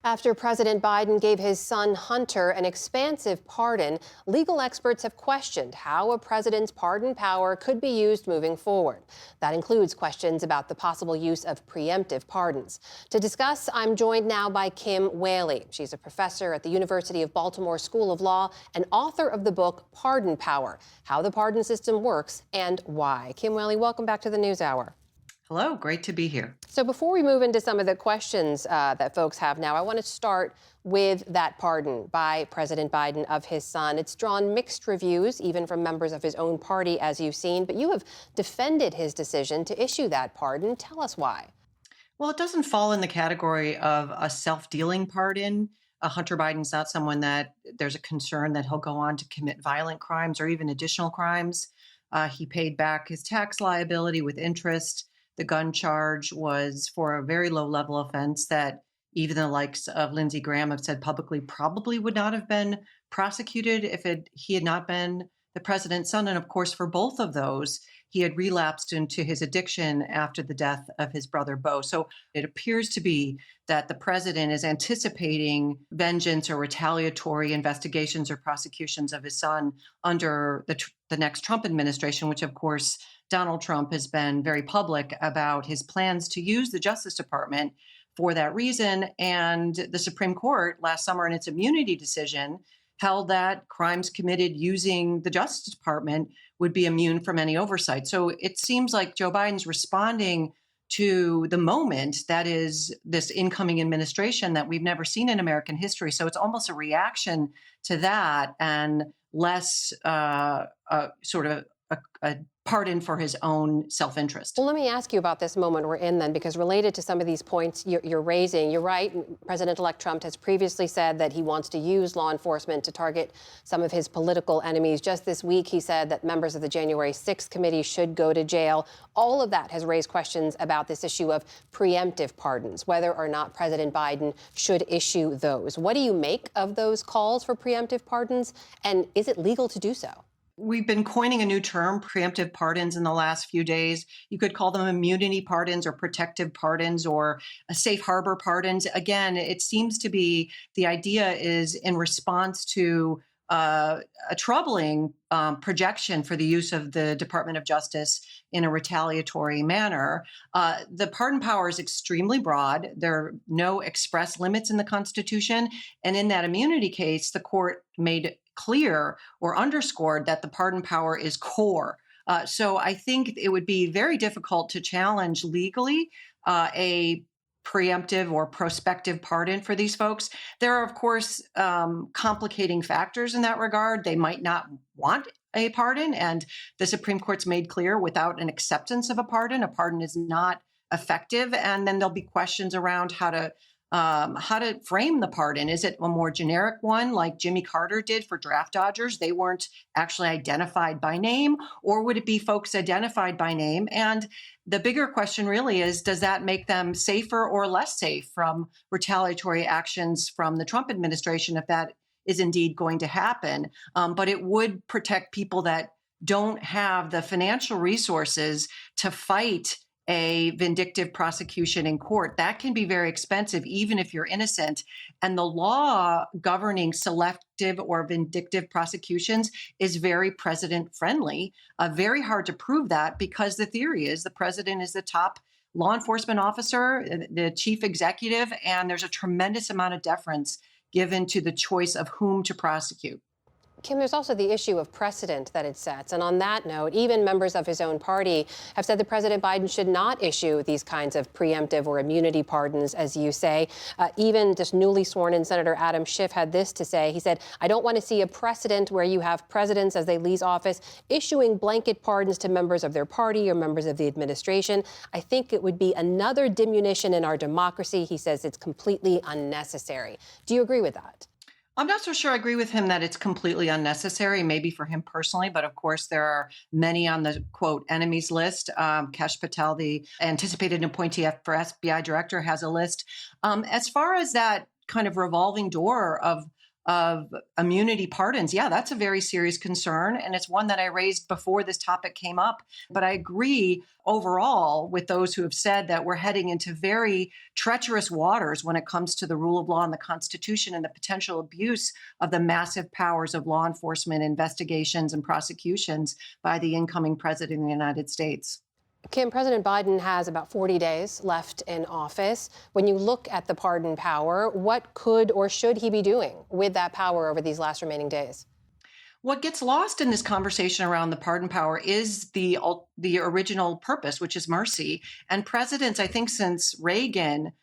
After President Biden gave his son Hunter an expansive pardon, legal experts have questioned how a president's pardon power could be used moving forward. That includes questions about the possible use of preemptive pardons. To discuss, I'm joined now by Kim Wehle. She's a professor at the University of Baltimore School of Law and author of the book Pardon Power: How the Pardon System Works and Why. Kim Wehle, welcome back to the NewsHour. Hello, great to be here. So before we move into some of the questions that folks have now, I want to start with that pardon by President Biden of his son. It's drawn mixed reviews, even from members of his own party, as you've seen. But you have defended his decision to issue that pardon. Tell us why. Well, it doesn't fall in the category of a self-dealing pardon. Hunter Biden's not someone that there's a concern that he'll go on to commit violent crimes or even additional crimes. He paid back his tax liability with interest. The gun charge was for a very low level offense that even the likes of Lindsey Graham have said publicly probably would not have been prosecuted if he had not been the president's son. And of course, for both of those, he had relapsed into his addiction after the death of his brother, Beau. So it appears to be that the president is anticipating vengeance or retaliatory investigations or prosecutions of his son under the next Trump administration, which, of course, Donald Trump has been very public about his plans to use the Justice Department for that reason. And the Supreme Court last summer in its immunity decision held that crimes committed using the Justice Department would be immune from any oversight. So it seems like Joe Biden's responding to the moment that is this incoming administration that we've never seen in American history. So it's almost a reaction to that and less sort of a pardon for his own self-interest. Well, let me ask you about this moment we're in then, because related to some of these points you're raising, you're right. President-elect Trump has previously said that he wants to use law enforcement to target some of his political enemies. Just this week, he said that members of the January 6th committee should go to jail. All of that has raised questions about this issue of preemptive pardons, whether or not President Biden should issue those. What do you make of those calls for preemptive pardons, and is it legal to do so? We've been coining a new term, preemptive pardons, in the last few days. You could call them immunity pardons or protective pardons or safe harbor pardons. Again, it seems to be the idea is in response to a troubling projection for the use of the Department of Justice in a retaliatory manner. The pardon power is extremely broad. There are no express limits in the Constitution. And in that immunity case, the court made clear or underscored that the pardon power is core. So I think it would be very difficult to challenge legally a preemptive or prospective pardon for these folks. There are, of course, complicating factors in that regard. They might not want a pardon, and the Supreme Court's made clear without an acceptance of a pardon is not effective. And then there'll be questions around how to frame the pardon. Is it a more generic one like Jimmy Carter did for draft dodgers? They weren't actually identified by name, or would it be folks identified by name? And the bigger question really is, does that make them safer or less safe from retaliatory actions from the Trump administration if that is indeed going to happen? But it would protect people that don't have the financial resources to fight a vindictive prosecution in court. That can be very expensive, even if you're innocent. And the law governing selective or vindictive prosecutions is very president friendly. Very hard to prove that, because the theory is the president is the top law enforcement officer, the chief executive, and there's a tremendous amount of deference given to the choice of whom to prosecute. Kim, there's also the issue of precedent that it sets. And on that note, even members of his own party have said that President Biden should not issue these kinds of preemptive or immunity pardons, as you say. Even just newly sworn in Senator Adam Schiff had this to say. He said, "I don't want to see a precedent where you have presidents, as they leave office, issuing blanket pardons to members of their party or members of the administration. I think it would be another diminution in our democracy." He says it's completely unnecessary. Do you agree with that? I'm not so sure I agree with him that it's completely unnecessary, maybe for him personally, but of course there are many on the, quote, enemies list. Kash Patel, the anticipated appointee for FBI director, has a list. As far as that kind of revolving door of of immunity pardons, yeah, that's a very serious concern. And it's one that I raised before this topic came up. But I agree overall with those who have said that we're heading into very treacherous waters when it comes to the rule of law and the Constitution and the potential abuse of the massive powers of law enforcement investigations and prosecutions by the incoming president of the United States. Kim, President Biden has about 40 days left in office. When you look at the pardon power, what could or should he be doing with that power over these last remaining days? What gets lost in this conversation around the pardon power is the original purpose, which is mercy. And presidents, I think, since Reagan,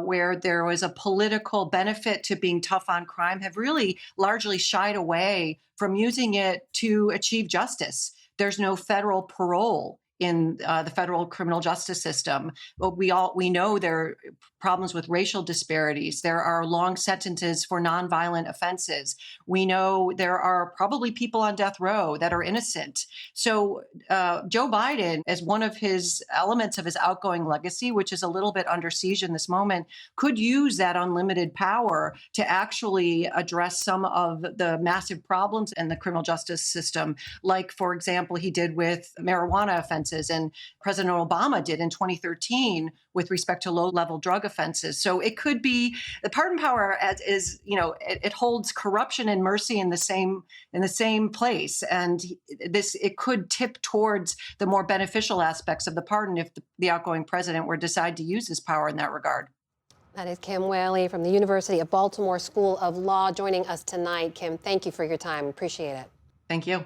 where there was a political benefit to being tough on crime, have really largely shied away from using it to achieve justice. There's no federal parole in the federal criminal justice system. But we know there are problems with racial disparities. There are long sentences for nonviolent offenses. We know there are probably people on death row that are innocent. So Joe Biden, as one of his elements of his outgoing legacy, which is a little bit under siege in this moment, could use that unlimited power to actually address some of the massive problems in the criminal justice system, like, for example, he did with marijuana offenses and President Obama did in 2013 with respect to low-level drug offenses. So it could be the pardon power it holds corruption and mercy in the same place, and it could tip towards the more beneficial aspects of the pardon if the outgoing president were to decide to use his power in that regard. That is Kim Whaley from the University of Baltimore School of Law joining us tonight. Kim, thank you for your time. Appreciate it. Thank you.